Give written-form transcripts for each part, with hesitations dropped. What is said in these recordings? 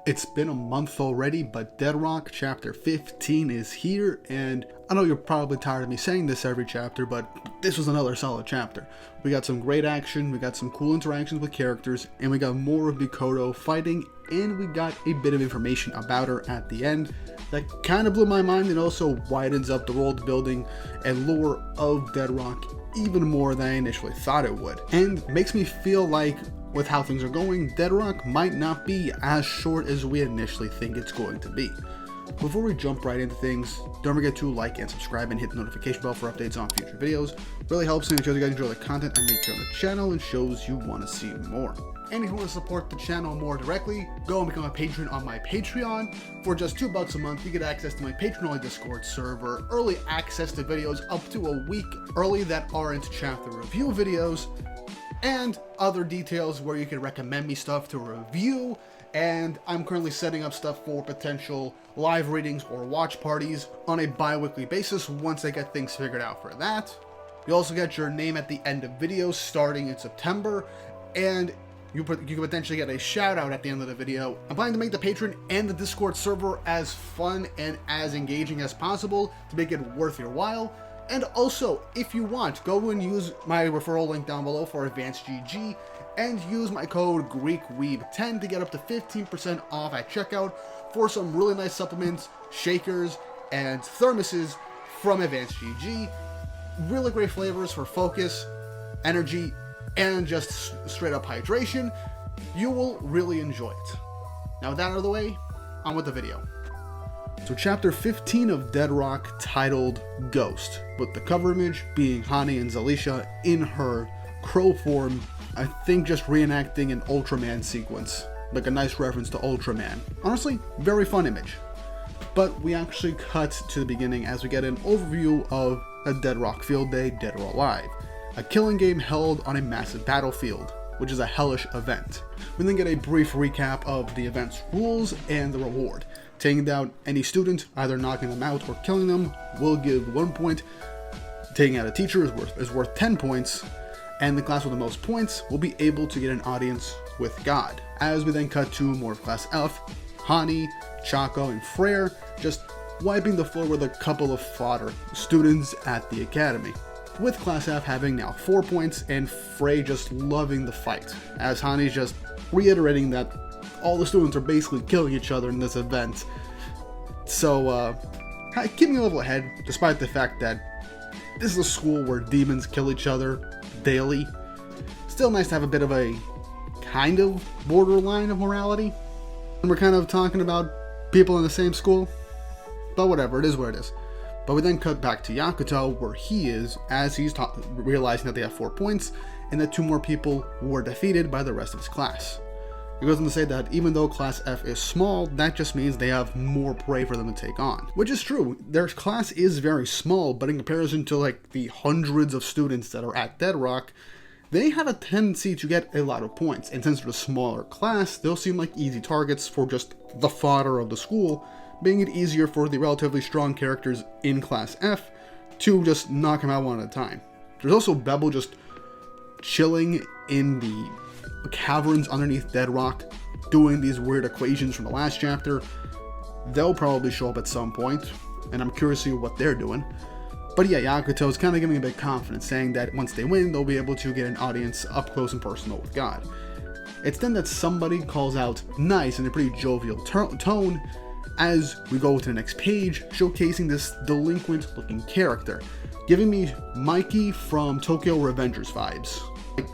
It's been a month already, but Deadrock Chapter 15 is here, and I know you're probably tired of me saying this every chapter, but this was another solid chapter. We got some great action, we got some cool interactions with characters, and we got more of MIKOTO fighting, and we got a bit of information about her at the end that kind of blew my mind and also widens up the world building and lore of Deadrock even more than I initially thought it would, and makes me feel like with how things are going, Deadrock might not be as short as we initially think it's going to be. Before we jump right into things, don't forget to like and subscribe and hit the notification bell for updates on future videos. Really helps and it shows you guys enjoy the content I make here on the channel and shows you want to see more. And if you want to support the channel more directly, go and become a patron on my Patreon. For just $2 a month, you get access to my patron-only Discord server, early access to videos up to a week early that aren't chapter review videos, and other details where you can recommend me stuff to review. And I'm currently setting up stuff for potential live readings or watch parties on a bi-weekly basis once I get things figured out for that. You also get your name at the end of videos starting in September, and you can potentially get a shout out at the end of the video. I'm planning to make the Patreon and the Discord server as fun and as engaging as possible to make it worth your while. And also, if you want, go and use my referral link down below for Advanced GG and use my code GreekWeeb10 to get up to 15% off at checkout for some really nice supplements, shakers, and thermoses from Advanced GG. Really great flavors for focus, energy, and just straight up hydration. You will really enjoy it. Now with that out of the way, on with the video. So chapter 15 of Deadrock, titled Ghost, with the cover image being Hani and Zelecia in her crow form, I think just reenacting an Ultraman sequence, like a nice reference to Ultraman. Honestly, very fun image. But we actually cut to the beginning as we get an overview of a Deadrock field day, Dead or Alive, a killing game held on a massive battlefield, which is a hellish event. We then get a brief recap of the event's rules and the reward. Taking down any student, either knocking them out or killing them, will give 1 point. Taking out a teacher is worth 10 points. And the class with the most points will be able to get an audience with God. As we then cut to more of Class F, Hani, Chaco, and Frere just wiping the floor with a couple of fodder students at the academy. With Class F having now 4 points and Frey just loving the fight, as Hani's just reiterating that all the students are basically killing each other in this event. So, keeping a level ahead, despite the fact that this is a school where demons kill each other daily. Still nice to have a bit of a kind of borderline of morality. And we're kind of talking about people in the same school. But whatever, it is what it is. But we then cut back to Yakuto, where he is, as he's realizing that they have 4 points, and that 2 more people were defeated by the rest of his class. It goes on to say that even though Class F is small, that just means they have more prey for them to take on. Which is true, their class is very small, but in comparison to like the hundreds of students that are at Deadrock, they have a tendency to get a lot of points, and since they're a smaller class, they'll seem like easy targets for just the fodder of the school, making it easier for the relatively strong characters in Class F to just knock them out one at a time. There's also Bebel just chilling in the caverns underneath Deadrock, doing these weird equations from the last chapter. They'll probably show up at some point, and I'm curious to see what they're doing. But yeah, Yakuto is kind of giving a bit of confidence, saying that once they win, they'll be able to get an audience up close and personal with God. It's then that somebody calls out nice in a pretty jovial tone as we go to the next page, showcasing this delinquent looking character, giving me Mikey from Tokyo Revengers vibes.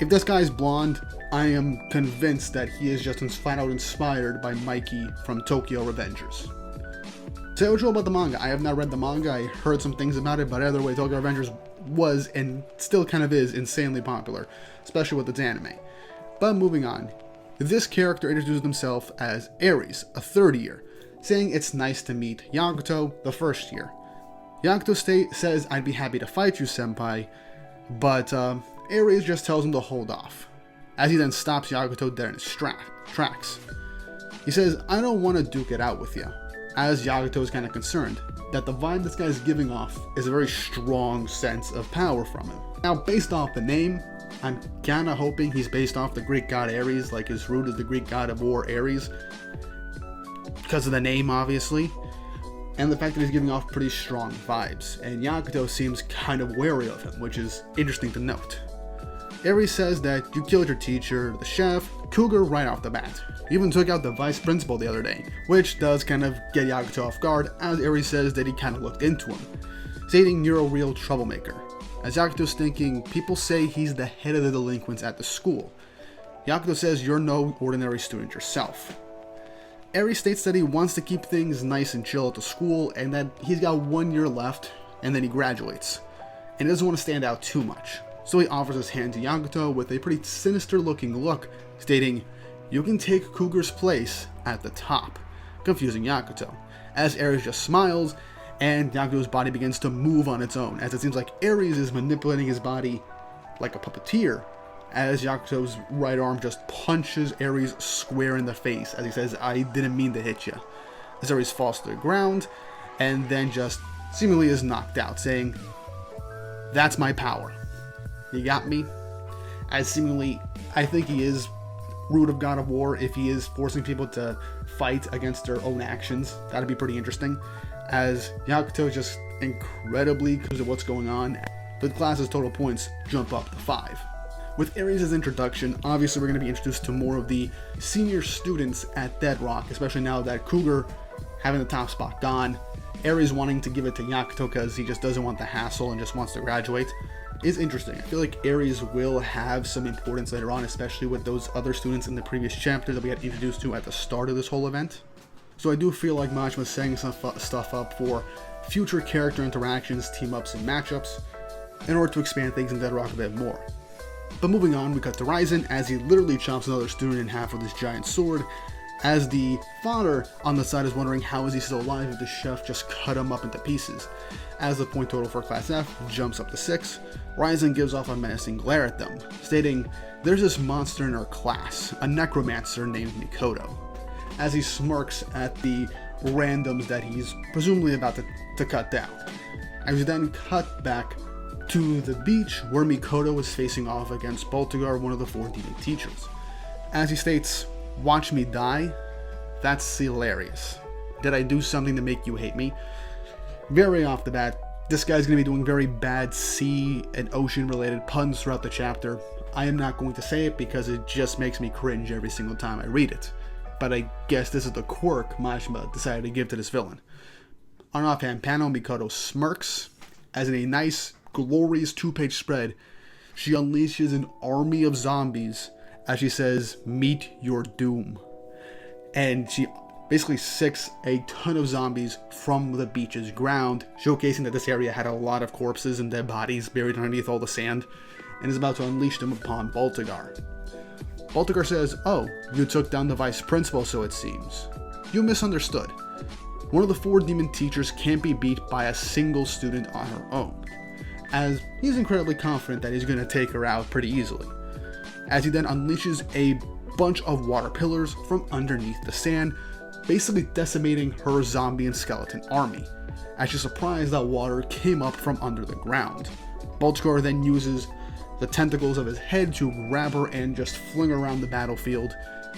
If this guy's blonde, I am convinced that he is just flat out inspired by Mikey from Tokyo Revengers. Say what you will about the manga. I have not read the manga. I heard some things about it, but either way, Tokyo Revengers was and still kind of is insanely popular, especially with its anime. But moving on, this character introduces himself as Ares, a third year, saying it's nice to meet Yakuto, the first year. Yakuto says, "I'd be happy to fight you, senpai," but Ares just tells him to hold off, as he then stops Yakuto dead in his tracks. He says, "I don't want to duke it out with you," as Yakuto is kind of concerned that the vibe this guy's giving off is a very strong sense of power from him. Now, based off the name, I'm kinda hoping he's based off the Greek god Ares, like his root is the Greek god of war Ares. because of the name, obviously, and the fact that he's giving off pretty strong vibes, and Yakuto seems kind of wary of him, which is interesting to note. Aries says that you killed your teacher, the chef, Cougar right off the bat. You even took out the vice principal the other day, which does kind of get Yakuto off guard, as Aries says that he kind of looked into him, stating you're a real troublemaker. As Yakuto's thinking, people say he's the head of the delinquents at the school. Yakuto says you're no ordinary student yourself. Aries states that he wants to keep things nice and chill at the school, and that he's got 1 year left, and then he graduates, and he doesn't want to stand out too much. So he offers his hand to Yakuto with a pretty sinister looking look, stating, you can take Cougar's place at the top, confusing Yakuto, as Aries just smiles, and Yakuto's body begins to move on its own, as it seems like Aries is manipulating his body like a puppeteer, as Yakuto's right arm just punches Aries square in the face, as he says, I didn't mean to hit you, as Aries falls to the ground, and then just seemingly is knocked out, saying, that's my power. You got me? As seemingly, I think he is root of God of War if he is forcing people to fight against their own actions. That'd be pretty interesting, as Yakuto is just incredibly clues of what's going on. The class's total points jump up to 5. With Aries' introduction, obviously we're going to be introduced to more of the senior students at Dead Rock, especially now that Cougar having the top spot gone, Aries wanting to give it to Yakuto because he just doesn't want the hassle and just wants to graduate, is interesting. I feel like Aries will have some importance later on, especially with those other students in the previous chapter that we got introduced to at the start of this whole event. So I do feel like Majima is setting some stuff up for future character interactions, team-ups, and matchups in order to expand things in Dead Rock a bit more. But moving on, we cut to Ryzen as he literally chops another student in half with his giant sword, as the father on the side is wondering how is he still alive if the chef just cut him up into pieces. As the point total for Class F jumps up to 6, Ryzen gives off a menacing glare at them, stating, there's this monster in our class, a necromancer named MIKOTO, as he smirks at the randoms that he's presumably about to cut down. As we then cut back to the beach where MIKOTO is facing off against Baltigar, one of the 4 demon teachers. As he states, watch me die? That's hilarious. Did I do something to make you hate me? Very off the bat, this guy's going to be doing very bad sea and ocean related puns throughout the chapter. I am not going to say it because it just makes me cringe every single time I read it. But I guess this is the quirk Majima decided to give to this villain. On an offhand panel, MIKOTO smirks, as in a nice, glorious 2-page spread, she unleashes an army of zombies as she says, meet your doom. And she basically sicks a ton of zombies from the beach's ground, showcasing that this area had a lot of corpses and dead bodies buried underneath all the sand, and is about to unleash them upon Baltigar. Baltigar says, oh, you took down the vice principal, so it seems. You misunderstood. One of the 4 demon teachers can't be beat by a single student on her own, as he's incredibly confident that he's going to take her out pretty easily, as he then unleashes a bunch of water pillars from underneath the sand, basically decimating her zombie and skeleton army, as she's surprised that water came up from under the ground. Baltigar then uses the tentacles of his head to grab her and just fling her around the battlefield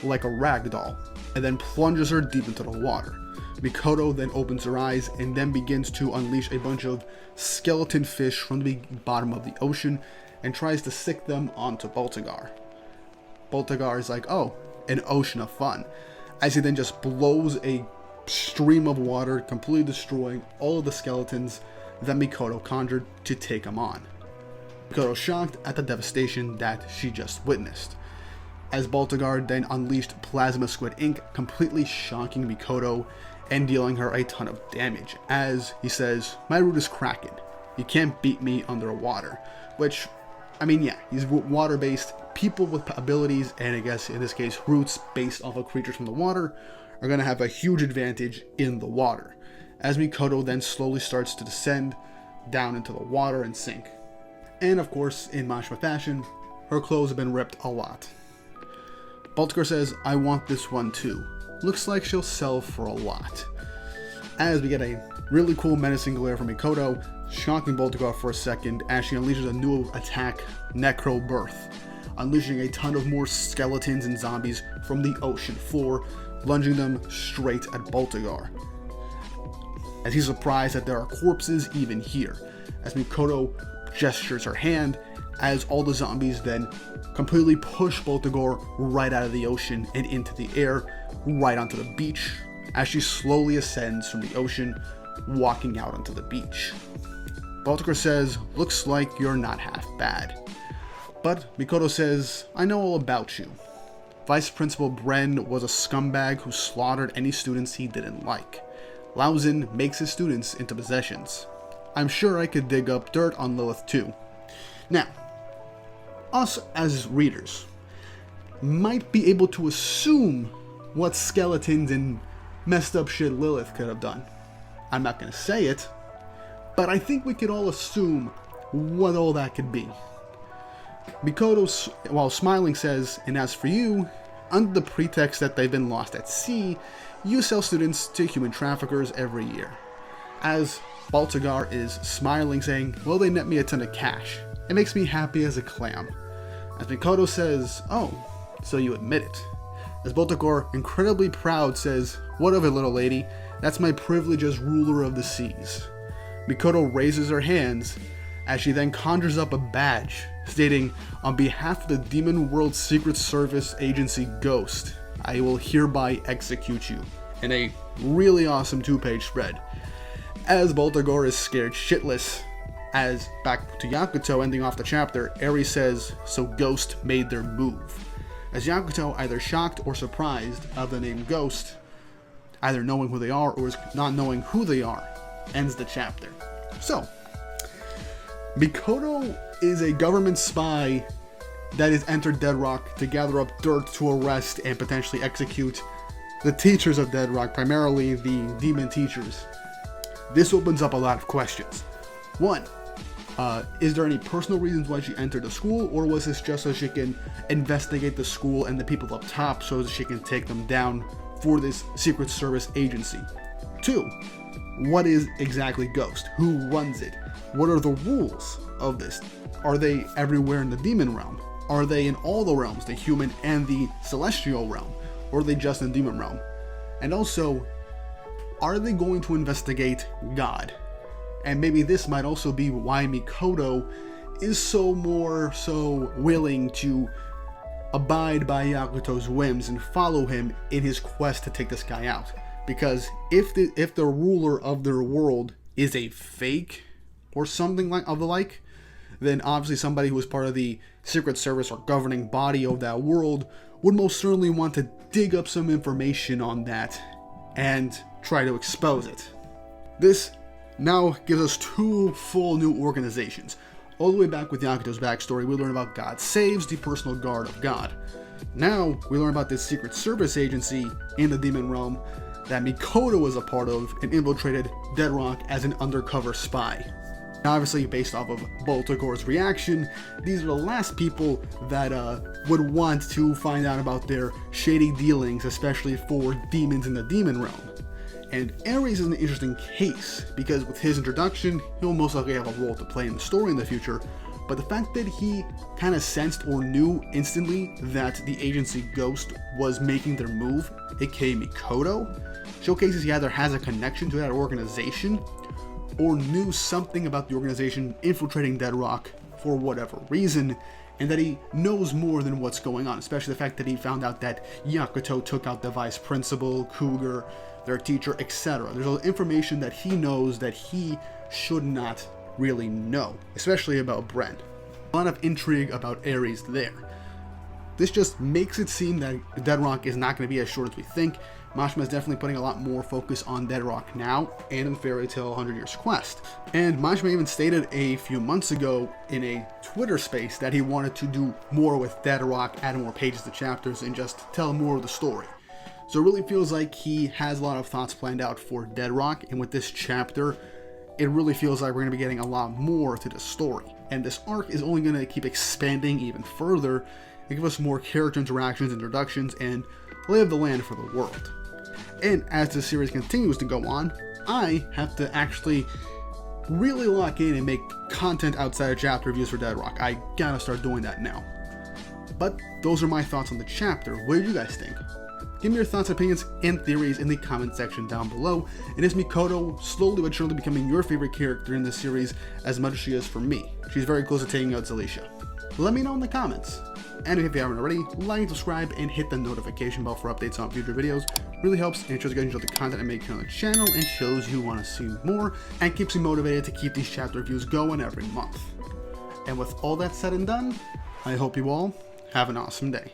like a rag doll, and then plunges her deep into the water. MIKOTO then opens her eyes and then begins to unleash a bunch of skeleton fish from the bottom of the ocean and tries to sick them onto Baltigar. Baltigar is like, oh, an ocean of fun, as he then just blows a stream of water, completely destroying all of the skeletons that MIKOTO conjured to take him on. MIKOTO shocked at the devastation that she just witnessed, as Baltigar then unleashed Plasma Squid Ink, completely shocking MIKOTO and dealing her a ton of damage, as he says, my root is Kraken. You can't beat me underwater. Which, I mean, yeah, he's water-based. People with abilities, and I guess in this case roots based off of creatures from the water, are going to have a huge advantage in the water, as MIKOTO then slowly starts to descend down into the water and sink. And of course, in Majima fashion, her clothes have been ripped a lot. Baltigar says, I want this one too. Looks like she'll sell for a lot. As we get a really cool menacing glare from MIKOTO, shocking Baltigar for a second as she unleashes a new attack, Necro Birth, unleashing a ton of more skeletons and zombies from the ocean floor, lunging them straight at Baltagar, as he's surprised that there are corpses even here, as Mikoto gestures her hand, as all the zombies then completely push Baltagar right out of the ocean and into the air, right onto the beach, as she slowly ascends from the ocean, walking out onto the beach. Baltagar says, "Looks like you're not half bad." But Mikoto says, "I know all about you. Vice Principal Bren was a scumbag who slaughtered any students he didn't like. Lauzin makes his students into possessions. I'm sure I could dig up dirt on Lilith too." Now, us as readers might be able to assume what skeletons and messed up shit Lilith could have done. I'm not going to say it, but I think we could all assume what all that could be. Mikoto, while smiling, says, "And as for you, under the pretext that they've been lost at sea, you sell students to human traffickers every year." As Baltagar is smiling, saying, "Well, they net me a ton of cash. It makes me happy as a clam." As Mikoto says, "Oh, so you admit it." As Baltagar, incredibly proud, says, "What of it, little lady? That's my privilege as ruler of the seas." Mikoto raises her hands as she then conjures up a badge, stating, "On behalf of the Demon World Secret Service Agency Ghost, I will hereby execute you," in a really awesome 2-page spread. As Baltagar is scared shitless, as back to Yakuto ending off the chapter, Eri says, "So Ghost made their move." As Yakuto, either shocked or surprised of the name Ghost, either knowing who they are or not knowing who they are, ends the chapter. So, Mikoto is a government spy that has entered Dead Rock to gather up dirt to arrest and potentially execute the teachers of Dead Rock, primarily the demon teachers. This opens up a lot of questions. One, is there any personal reasons why she entered the school, or was this just so she can investigate the school and the people up top so that she can take them down for this Secret Service agency? Two, what is exactly Ghost? Who runs it? What are the rules of this? Are they everywhere in the demon realm? Are they in all the realms, the human and the celestial realm? Or are they just in the demon realm? And also, are they going to investigate God? And maybe this might also be why Mikoto is so willing to abide by Yakuto's whims and follow him in his quest to take this guy out. Because if the ruler of their world is a fake or something of the like, then obviously somebody who is part of the Secret Service or governing body of that world would most certainly want to dig up some information on that and try to expose it. This now gives us 2 full new organizations. All the way back with Yakuto's backstory, we learn about God Saves, the personal guard of God. Now, we learn about this Secret Service agency in the demon realm that Mikoto was a part of and infiltrated Dead Rock as an undercover spy. Now, obviously, based off of Baltagar's reaction, these are the last people that would want to find out about their shady dealings, especially for demons in the demon realm. And Ares is an interesting case, because with his introduction, he'll most likely have a role to play in the story in the future, but the fact that he kind of sensed or knew instantly that the agency Ghost was making their move, aka Mikoto, showcases he either has a connection to that organization, or knew something about the organization infiltrating Dead Rock for whatever reason, and that he knows more than what's going on, especially the fact that he found out that Yakuto took out the vice principal, Cougar, their teacher, etc. There's information that he knows that he should not really know, especially about Bren. A lot of intrigue about Ares there. This just makes it seem that Dead Rock is not going to be as short as we think. Mashima is definitely putting a lot more focus on Dead Rock now and in Fairy Tail 100 Years Quest. And Mashima even stated a few months ago in a Twitter space that he wanted to do more with Dead Rock, add more pages to chapters, and just tell more of the story. So it really feels like he has a lot of thoughts planned out for Dead Rock, and with this chapter, it really feels like we're going to be getting a lot more to the story. And this arc is only going to keep expanding even further and give us more character interactions, introductions, and lay of the land for the world. And as the series continues to go on, I have to actually really lock in and make content outside of chapter reviews for Dead Rock. I gotta start doing that now. But those are my thoughts on the chapter. What did you guys think? Give me your thoughts, opinions, and theories in the comment section down below. And is Mikoto slowly but surely becoming your favorite character in this series as much as she is for me? She's very close to taking out Zelecia. Let me know in the comments. And if you haven't already, like, subscribe, and hit the notification bell for updates on future videos. Really helps, and it shows you guys enjoy the content I make here on the channel, and shows you want to see more, and keeps me motivated to keep these chapter reviews going every month. And with all that said and done, I hope you all have an awesome day.